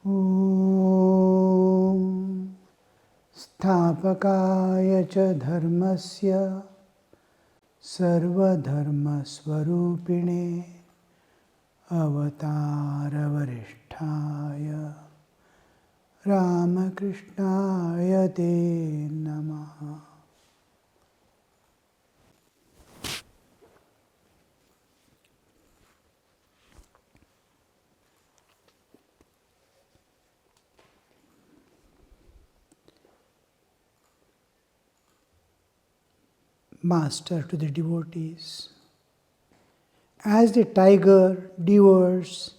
Om Sthapakaya cha dharmasya sarva dharma swarupine avatara varishtaya Ramakrishnaya te namaha. Master to the devotees. As the tiger devours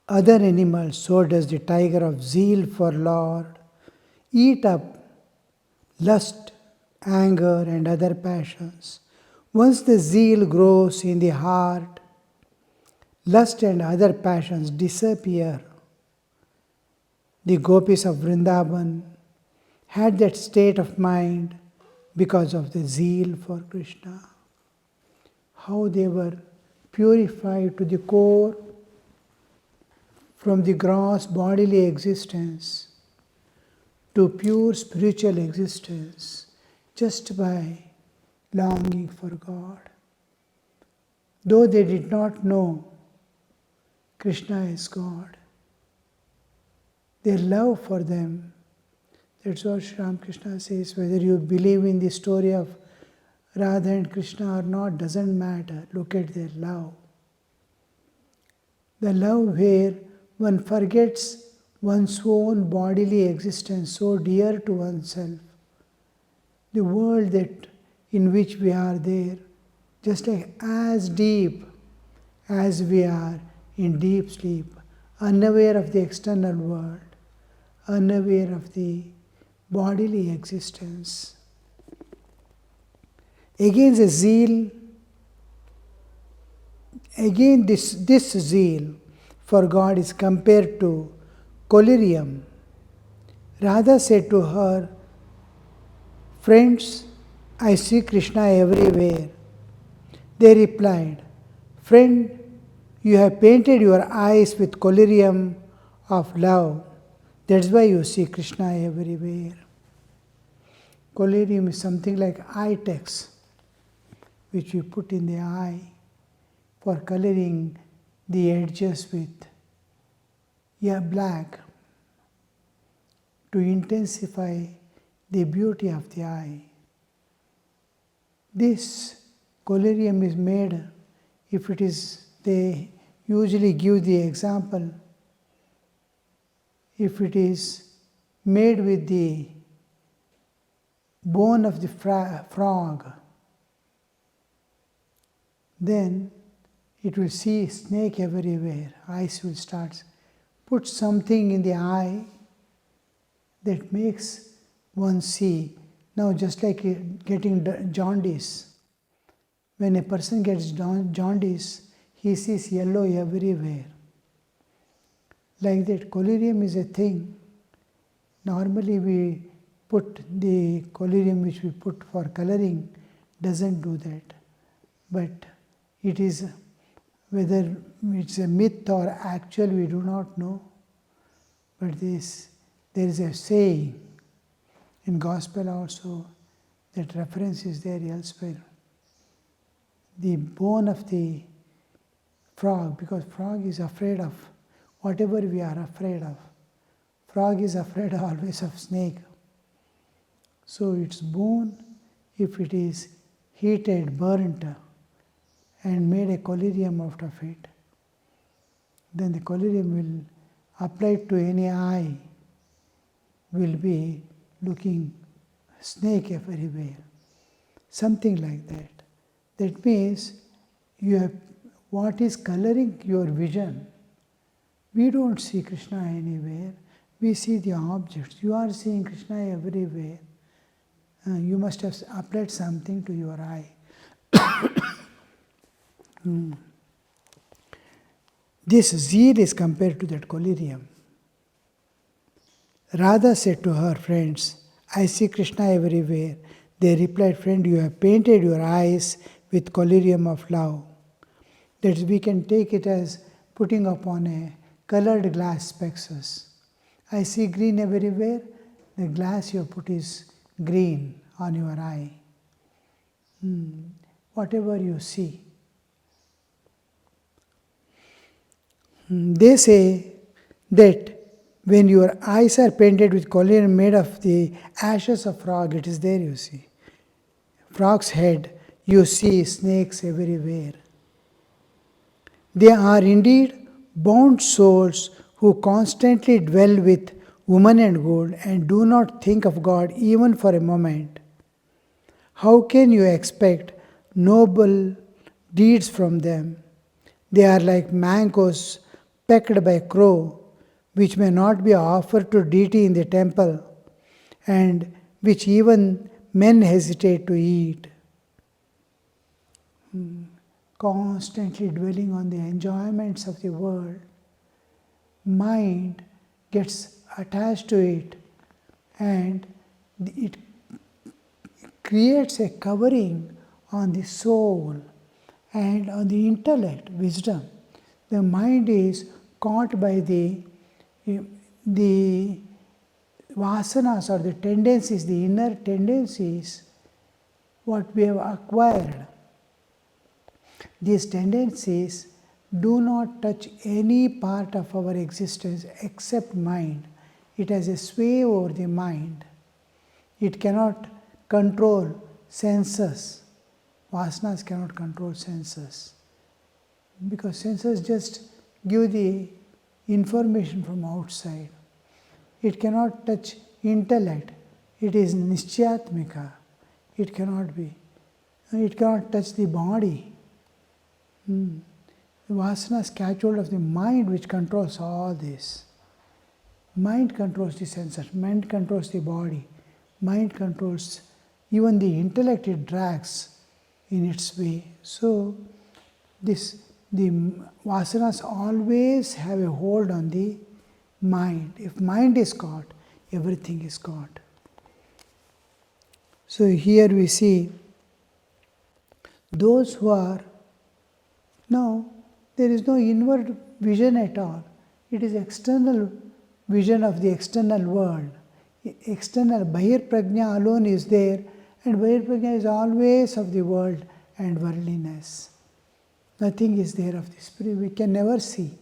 other animals, so does the tiger of zeal for Lord eat up lust, anger, and other passions. Once the zeal grows in the heart, lust and other passions disappear. The gopis of Vrindavan had that state of mind because of the zeal for Krishna. How they were purified to the core from the gross bodily existence to pure spiritual existence just by longing for God. Though they did not know Krishna is God, their love for them, that's what Sri Ramakrishna says, whether you believe in the story of Radha and Krishna or not doesn't matter. Look at their love. The love where one forgets one's own bodily existence so dear to oneself. The world that in which we are there, just like as deep as we are in deep sleep, unaware of the external world, unaware of the bodily existence. Again the zeal, again this zeal for God is compared to collyrium. Radha said to her, "Friends, I see Krishna everywhere." They replied, "Friend, you have painted your eyes with collyrium of love. That's why you see Krishna everywhere." Collyrium is something like eye text, which we put in the eye for coloring the edges with black to intensify the beauty of the eye. This collyrium is made, if it is, they usually give the example, if it is made with the bone of the frog, then it will see snake everywhere. Eyes will start. Put something in the eye that makes one see. Now just like getting jaundice. When a person gets jaundice, he sees yellow everywhere. Like that, collyrium is a thing. Normally we put the collyrium which we put for coloring doesn't do that. But it is, whether it's a myth or actual, we do not know. But there is a saying in Gospel also, that reference is there elsewhere. The bone of the frog, because frog is afraid of whatever we are afraid of. Frog is afraid always of snake. So its bone, if it is heated, burnt, and made a collyrium out of it, then the collyrium will apply to any eye, will be looking snake everywhere. Something like that. That means you have what is coloring your vision. We don't see Krishna anywhere. We see the objects. You are seeing Krishna everywhere. You must have applied something to your eye. This zeal is compared to that collyrium. Radha said to her friends, "I see Krishna everywhere." They replied, "Friend, you have painted your eyes with collyrium of love." That we can take it as putting upon a colored glass spexes. I see green everywhere. The glass you put is green on your eye. Whatever you see. They say that when your eyes are painted with collodion made of the ashes of frog, it is there you see. Frog's head, you see snakes everywhere. They are indeed bound souls who constantly dwell with woman and gold and do not think of God even for a moment. How can you expect noble deeds from them? They are like mangoes pecked by a crow, which may not be offered to deity in the temple, and which even men hesitate to eat. Constantly dwelling on the enjoyments of the world, mind gets attached to it and it creates a covering on the soul and on the intellect, wisdom. The mind is caught by the vasanas or the tendencies, the inner tendencies, what we have acquired. These tendencies do not touch any part of our existence except mind. It has a sway over the mind. It cannot control senses. Vasanas cannot control senses. Because senses just give the information from outside. It cannot touch intellect. It is nischyatmika. It cannot be. It cannot touch the body. The vasanas catch hold of the mind, which controls all this. Mind controls the senses, mind controls the body, mind controls even the intellect, it drags in its way. So, the vasanas always have a hold on the mind. If mind is caught, everything is caught. So, here we see those who are now, there is no inward vision at all. It is external vision of the external world. External Bahir Prajna alone is there, and Bahir Prajna is always of the world and worldliness. Nothing is there of the spirit. We can never see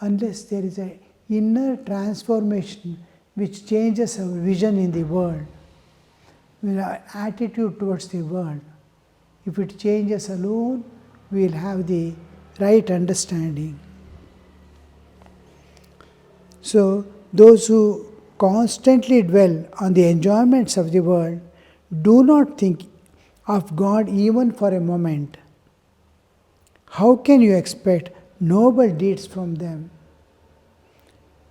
unless there is an inner transformation which changes our vision in the world, our attitude towards the world. If it changes alone, we will have the right understanding. So, those who constantly dwell on the enjoyments of the world do not think of God even for a moment. How can you expect noble deeds from them?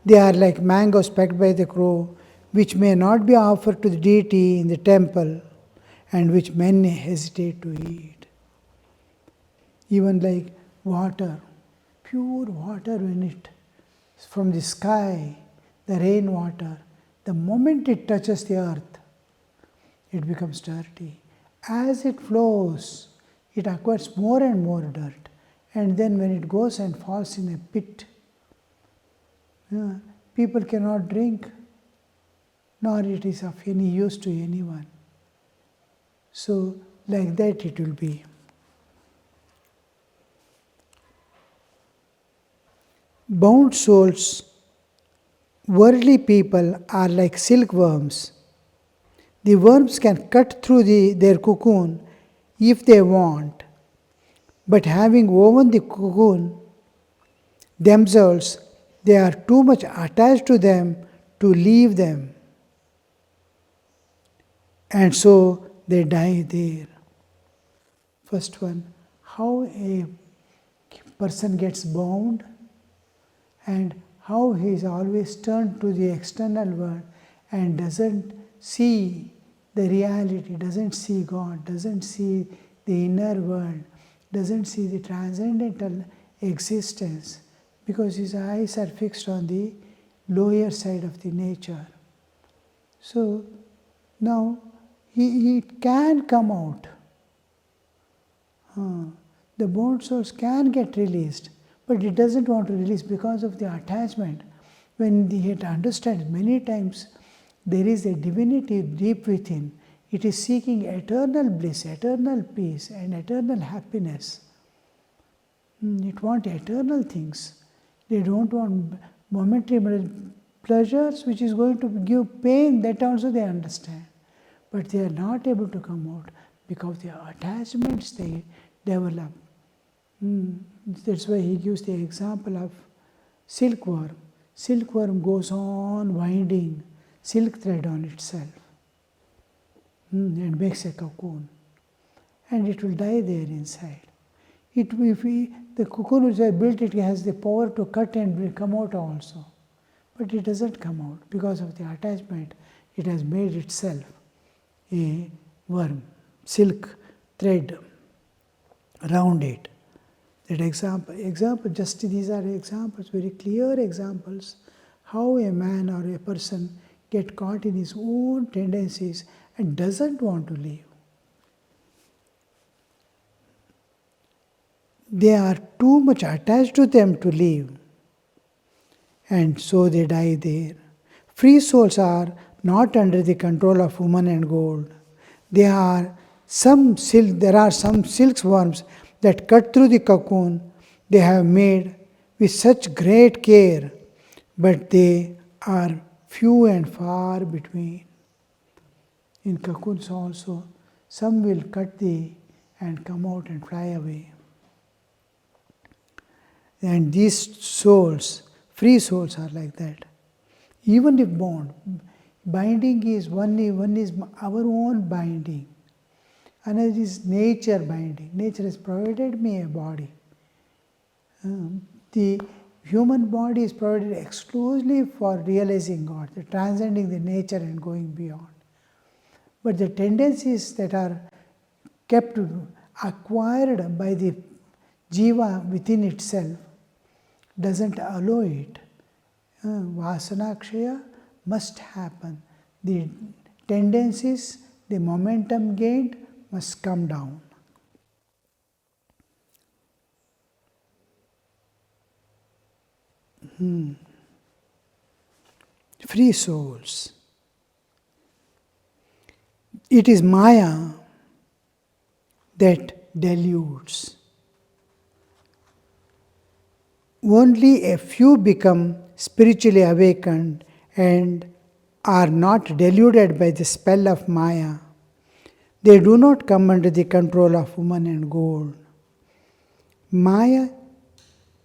They are like mangoes pecked by the crow, which may not be offered to the deity in the temple, and which men hesitate to eat. Even like water, pure water when it from the sky, the rainwater, the moment it touches the earth, it becomes dirty. As it flows, it acquires more and more dirt. And then when it goes and falls in a pit, people cannot drink, nor it is of any use to anyone. So, like that it will be. Bound souls, worldly people are like silkworms. The worms can cut through their cocoon if they want, but having woven the cocoon themselves, they are too much attached to them to leave them. And so they die there. First one, how a person gets bound and how he is always turned to the external world and doesn't see the reality, doesn't see God, doesn't see the inner world, doesn't see the transcendental existence, because his eyes are fixed on the lower side of the nature. So now he can come out. The bound souls can get released, but it doesn't want to release because of the attachment. When it understands many times there is a divinity deep within, it is seeking eternal bliss, eternal peace, and eternal happiness. It wants eternal things. They don't want momentary pleasures which is going to give pain, that also they understand. But they are not able to come out because the attachments they develop. That's why he gives the example of silkworm. Silkworm goes on winding silk thread on itself and makes a cocoon. And it will die there inside. The cocoon which I built, it has the power to cut and come out also. But it doesn't come out because of the attachment. It has made itself a worm, silk thread around it. That example, just these are examples, very clear examples, how a man or a person get caught in his own tendencies and doesn't want to leave. They are too much attached to them to leave, and so they die there. Free souls are not under the control of woman and gold. There are some silkworms that cut through the cocoon they have made with such great care, but they are few and far between. In cocoons also, some will cut and come out and fly away. And these souls, free souls, are like that. Even if bound, binding is one is our own binding. Another is nature binding. Nature has provided me a body. The human body is provided exclusively for realizing God, transcending the nature and going beyond. But the tendencies that are kept, acquired by the jiva within itself, doesn't allow it. Vasanakshaya must happen. The tendencies, the momentum gained must come down. Free souls. It is Maya that deludes. Only a few become spiritually awakened and are not deluded by the spell of Maya. They do not come under the control of woman and gold.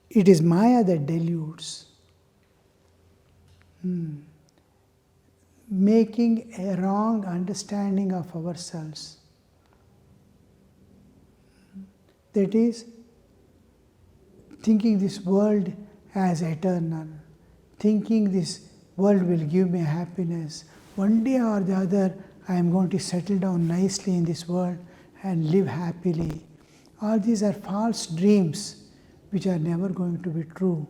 It is Maya that deludes, making a wrong understanding of ourselves. That is, thinking this world as eternal, thinking this world will give me happiness. One day or the other, I am going to settle down nicely in this world and live happily. All these are false dreams which are never going to be true.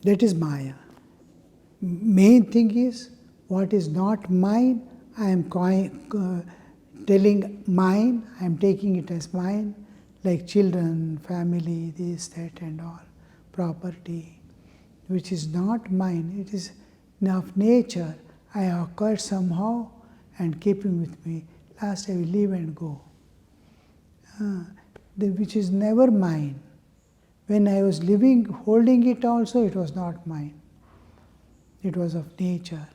That is Maya. Main thing is, what is not mine, I am telling mine, I am taking it as mine, like children, family, this, that and all, property, which is not mine, it is of nature. I have acquired somehow and keeping with me. Last I will leave and go. Which is never mine. When I was living, holding it also, it was not mine. It was of nature.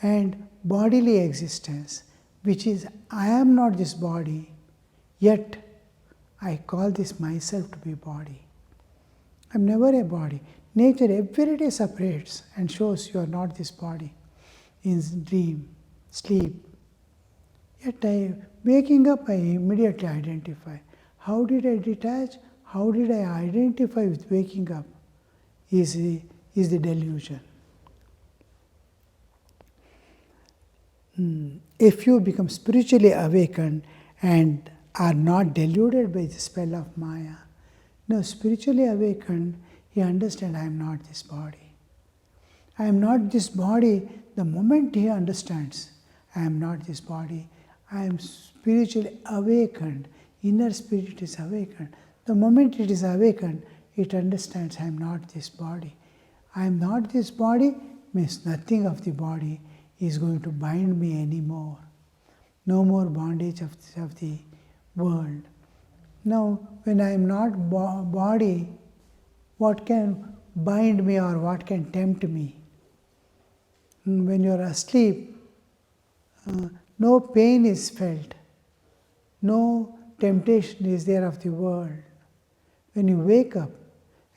And bodily existence, which is, I am not this body, yet I call this myself to be body. I am never a body. Nature every day separates and shows you are not this body in dream, sleep. Yet waking up, I immediately identify. How did I detach? How did I identify with waking up? Is the delusion. If you become spiritually awakened and are not deluded by the spell of Maya, no, spiritually awakened, he understands, I am not this body. I am not this body. The moment he understands, I am not this body, I am spiritually awakened. inner spirit is awakened. The moment it is awakened, it understands I am not this body. I am not this body means nothing of the body is going to bind me anymore. No more bondage of the world. Now, when I am not body, what can bind me or what can tempt me? When you are asleep, no pain is felt. No temptation is there of the world. When you wake up,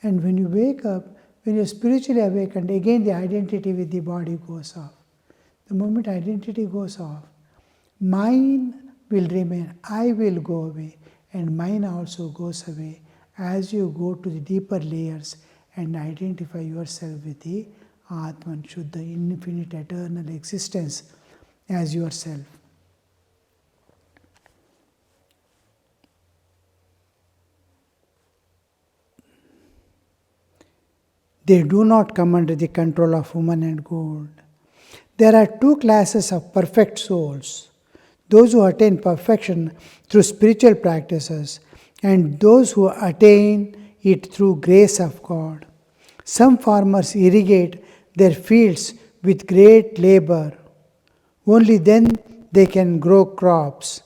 and when you wake up, when you are spiritually awakened, again the identity with the body goes off. The moment identity goes off, mine will remain, I will go away, and mine also goes away as you go to the deeper layers and identify yourself with the Atman, Shuddha, infinite, eternal existence as yourself. They do not come under the control of woman and gold. There are two classes of perfect souls: those who attain perfection through spiritual practices and those who attain it through grace of God. Some farmers irrigate their fields with great labor. Only then they can grow crops.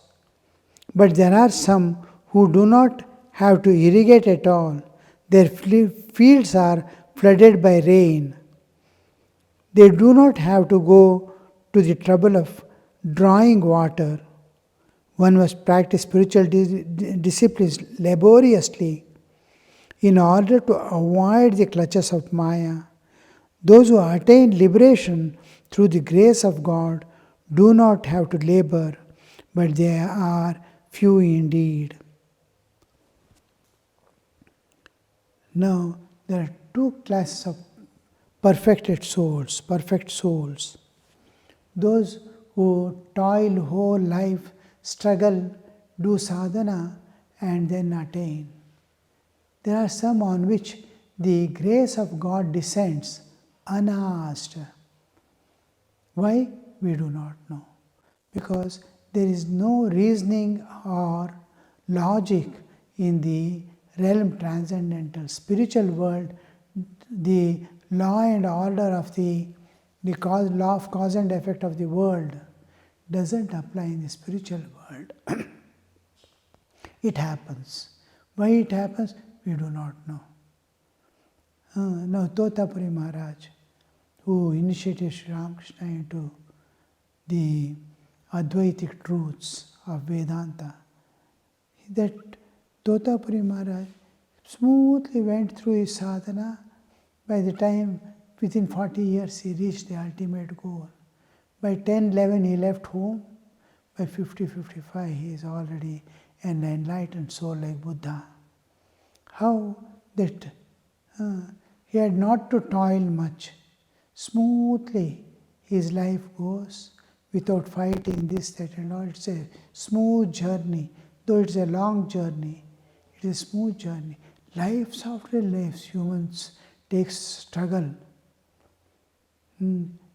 But there are some who do not have to irrigate at all. Their fields are flooded by rain. They do not have to go to the trouble of drawing water. One must practice spiritual disciplines laboriously in order to avoid the clutches of Maya. Those who attain liberation through the grace of God do not have to labor, but they are few indeed. Now, there are two classes of perfect souls. Those who toil whole life, struggle, do sadhana, and then attain. There are some on which the grace of God descends unasked. Why? We do not know. Because there is no reasoning or logic in the realm transcendental, spiritual world. The law and order of the law of cause and effect of the world doesn't apply in the spiritual world. It happens. Why it happens? We do not know. Now, Totapuri Maharaj, who initiated Sri Ramakrishna into the Advaitic truths of Vedanta, that Totapuri Maharaj smoothly went through his sadhana. By the time, within 40 years, he reached the ultimate goal. By 10, 11, he left home. By 50, 55, he is already an enlightened soul like Buddha. How that he had not to toil much. Smoothly his life goes without fighting this, that and all. It's a smooth journey. Though it's a long journey, it is a smooth journey. Lives after lives, humans take struggle.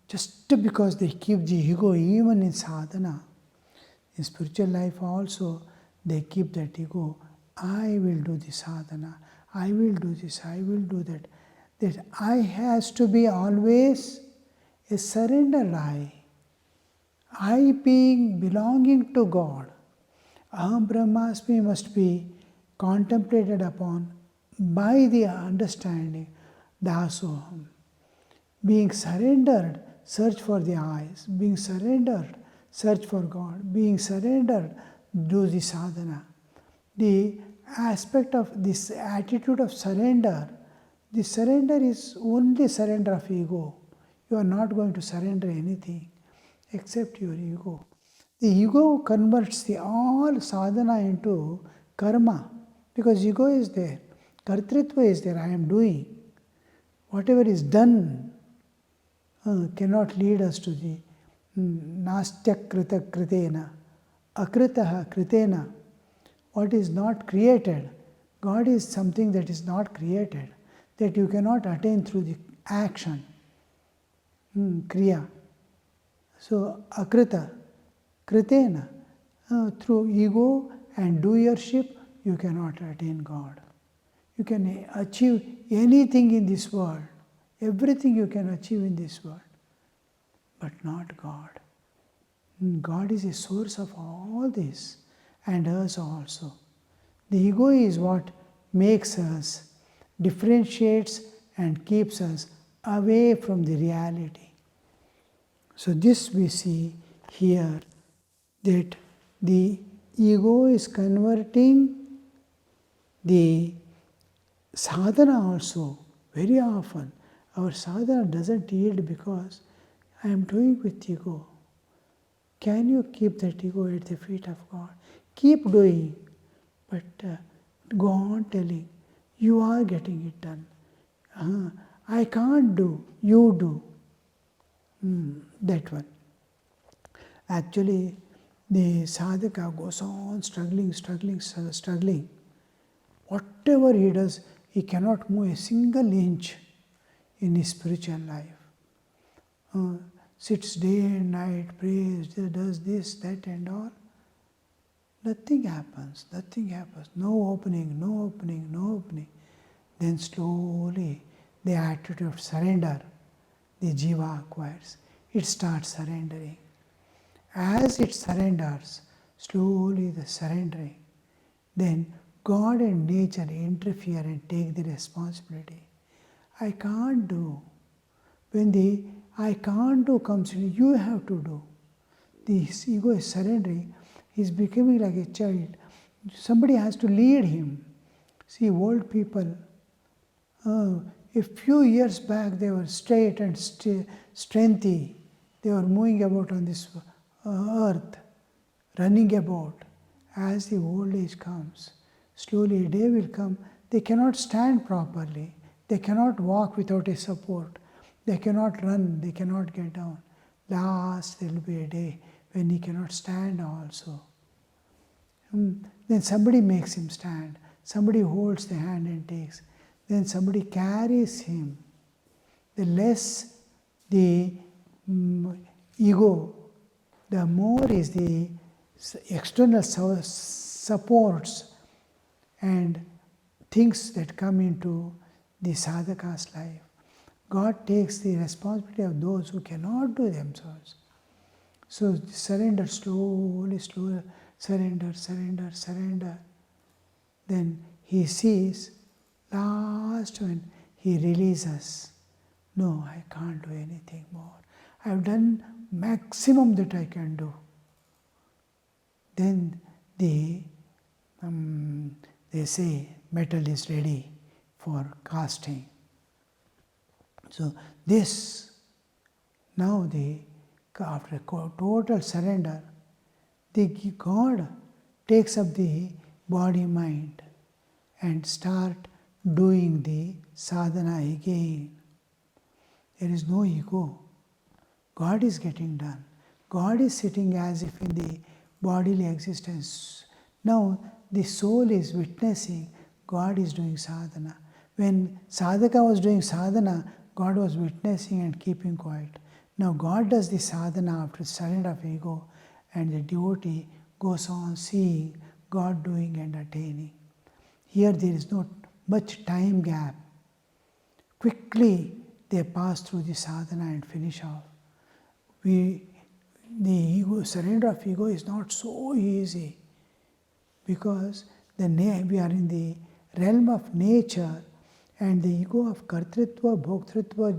Just because they keep the ego, even in sadhana. In spiritual life also, they keep that ego. I will do the sadhana. I will do this. I will do that. That I has to be always a surrendered I. I being belonging to God. Aham Brahmasmi must be contemplated upon by the understanding, Dasoham. Being surrendered, search for the eyes. Being surrendered, search for God. Being surrendered, do the sadhana. The aspect of this attitude of surrender, the surrender is only surrender of ego. You are not going to surrender anything except your ego. The ego converts the all sadhana into karma, because ego is there. Kartritva is there, I am doing. Whatever is done cannot lead us to the nastya krita kritena, akritaha kritena. What is not created, God is something that is not created, that you cannot attain through the action, kriya. So, akrita, kritena, through ego and doership, you cannot attain God. You can achieve anything in this world, everything you can achieve in this world, but not God. God is a source of all this, and us also. The ego is what makes us, differentiates and keeps us away from the reality. So this we see here, that the ego is converting the sadhana also. Very often our sadhana doesn't yield because I am doing with ego. Can you keep that ego at the feet of God? Keep doing, but go on telling, you are getting it done. I can't do, you do. That one. Actually, the sadhaka goes on struggling. Whatever he does, he cannot move a single inch in his spiritual life. Sits day and night, prays, does this, that and all. Nothing happens. No opening. Then slowly the attitude of surrender, the jiva acquires. It starts surrendering. As it surrenders, slowly the surrendering, then God and nature interfere and take the responsibility. I can't do. When the I can't do comes in, you have to do. The ego is surrendering. He is becoming like a child. Somebody has to lead him. See, old people, a few years back they were straight and strengthy. They were moving about on this earth, running about. As the old age comes, slowly a day will come, they cannot stand properly. They cannot walk without a support. They cannot run, they cannot get down. Last there will be a day when he cannot stand also. Then somebody makes him stand. Somebody holds the hand and takes. Then somebody carries him. The less the ego, the more is the external supports and things that come into the sadhaka's life. God takes the responsibility of those who cannot do themselves. So surrender slowly, surrender. Then he sees, last when he releases, no, I can't do anything more. I have done maximum that I can do. Then they say metal is ready for casting. So this, now after total surrender, the God takes up the body mind and start doing the sadhana again. There is no ego. God is getting done. God is sitting as if in the bodily existence. Now the soul is witnessing God is doing sadhana. When sadhaka was doing sadhana, God was witnessing and keeping quiet. Now God does the sadhana after surrender of ego, and the devotee goes on seeing God doing and attaining. Here there is not much time gap. Quickly they pass through the sadhana and finish off. The surrender of ego is not so easy, because we are in the realm of nature, and the ego of kartritva, bhoktritva,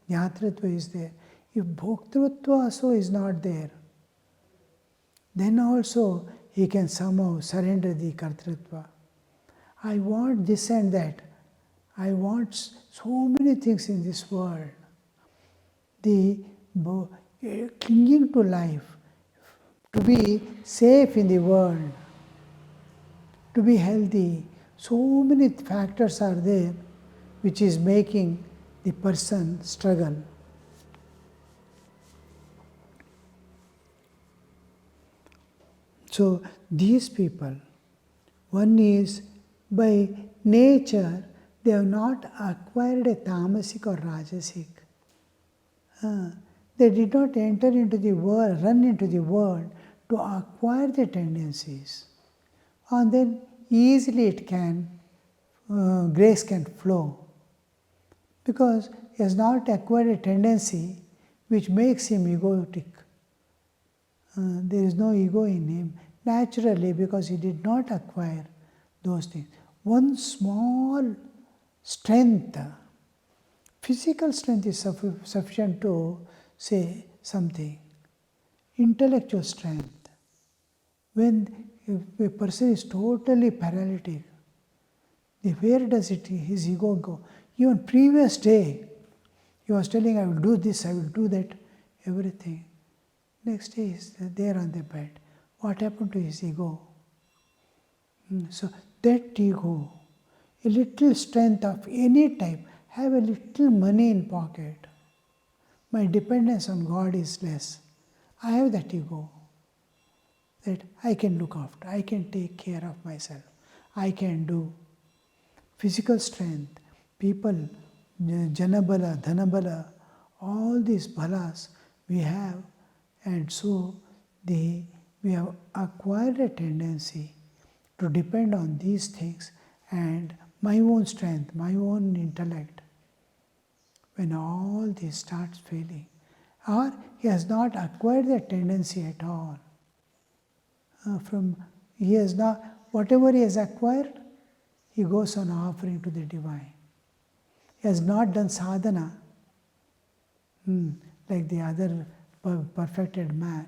jnatritva is there. If bhoktritva also is not there, then also he can somehow surrender the kartritva. I want this and that. I want so many things in this world. The clinging to life, to be safe in the world, to be healthy, so many factors are there which is making the person struggle. So these people, one is by nature they have not acquired a tamasic or rajasic. They did not enter into the world, run into the world to acquire the tendencies. and then easily grace can flow. Because he has not acquired a tendency which makes him egotic. There is no ego in him naturally because he did not acquire those things. One small strength, physical strength is sufficient to say something. Intellectual strength. When a person is totally paralytic, where does his ego go? Even previous day, he was telling, I will do this, I will do that, everything. Next day, he is there on the bed. What happened to his ego? So that ego, a little strength of any type, have a little money in pocket. My dependence on God is less. I have that ego, that I can look after, I can take care of myself, I can do. Physical strength, people, Janabala, Dhanabala, all these balas we have, and so we have acquired a tendency to depend on these things and my own strength, my own intellect. When all this starts failing, or he has not acquired that tendency at all. He has not, whatever he has acquired, he goes on offering to the divine. He has not done sadhana like the other perfected man.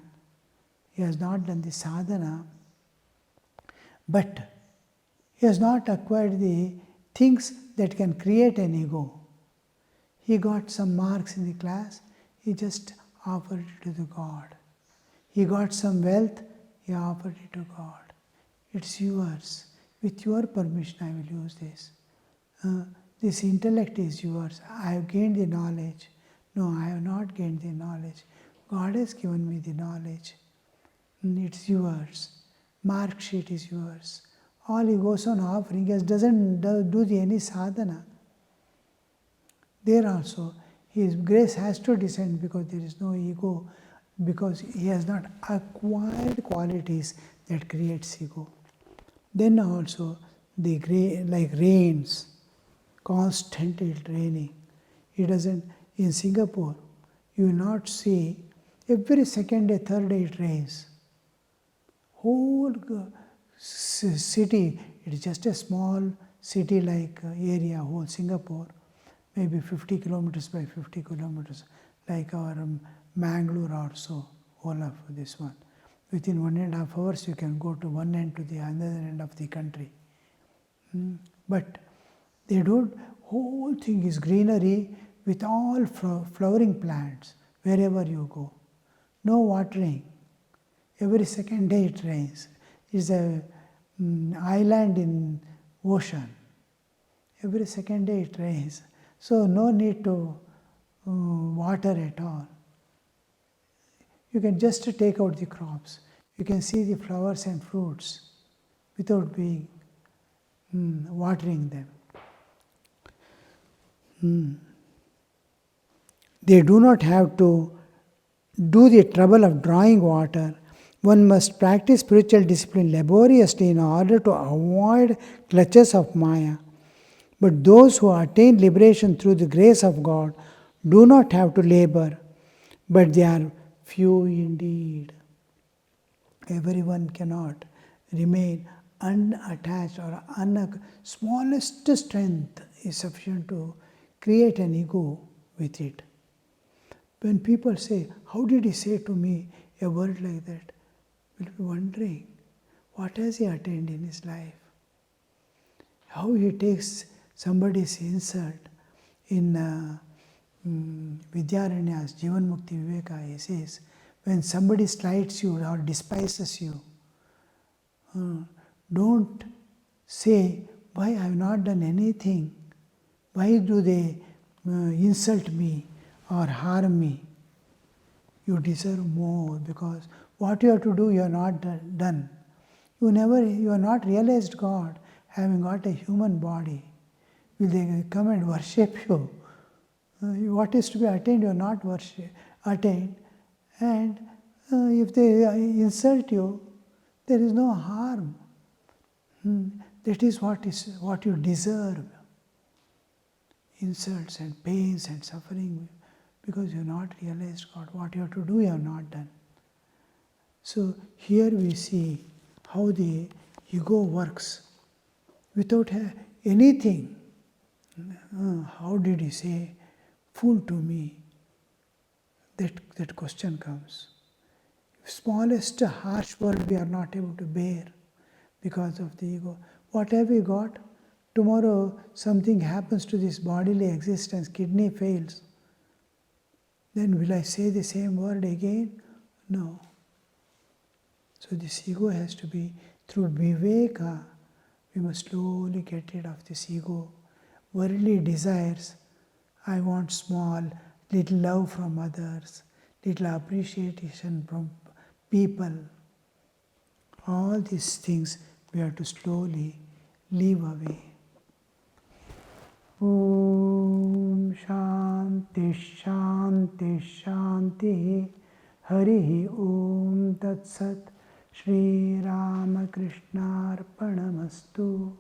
He has not done the sadhana, but he has not acquired the things that can create an ego. He got some marks in the class, he just offered it to the God. He got some wealth, he offered it to God. It's yours. With your permission, I will use this. This intellect is yours. I have gained the knowledge. No, I have not gained the knowledge. God has given me the knowledge. It's yours. Mark sheet is yours. All he goes on offering, he doesn't do any sadhana. There also, his grace has to descend because there is no ego, because he has not acquired qualities that creates ego. Then also, like rains, constantly raining. It doesn't, in Singapore, you will not see every second day, third day it rains. Whole city, it is just a small city-like area, whole Singapore, maybe 50 kilometers by 50 kilometers, like our Mangalore or so, whole of this one. Within 1.5 hours, you can go to one end to the other end of the country. But they don't, whole thing is greenery with all flowering plants wherever you go. No watering. Every second day it rains. It's a island in ocean. Every second day it rains. So no need to water at all. You can just take out the crops. You can see the flowers and fruits without being watering them. They do not have to do the trouble of drawing water. One must practice spiritual discipline laboriously in order to avoid clutches of Maya. But those who attain liberation through the grace of God do not have to labor, but they are few indeed. Everyone cannot remain unattached or smallest strength is sufficient to create an ego with it. When people say, how did he say to me a word like that? We'll be wondering, what has he attained in his life? How he takes somebody's insult. In Vidyaranya's Jivan Mukti Viveka, he says, when somebody slights you or despises you, don't say, why I have not done anything? Why do they insult me or harm me? You deserve more because what you have to do, you have not done. You have not realized God, having got a human body. Will they come and worship you? What is to be attained, you are not attained. And if they insult you, there is no harm. That is what you deserve. Insults and pains and suffering because you have not realized God. What you have to do, you have not done. So here we see how the ego works without anything. How did he say, fool to me? That question comes. Smallest harsh word we are not able to bear because of the ego. What have we got? Tomorrow something happens to this bodily existence, kidney fails. Then will I say the same word again? No. So this ego has to be, through viveka, we must slowly get rid of this ego. Worldly desires, I want small, little love from others, little appreciation from people. All these things we have to slowly leave away. Om Shanti Shanti Shanti Hari Om Tat Sat Shri Ramakrishna Arpanamastu.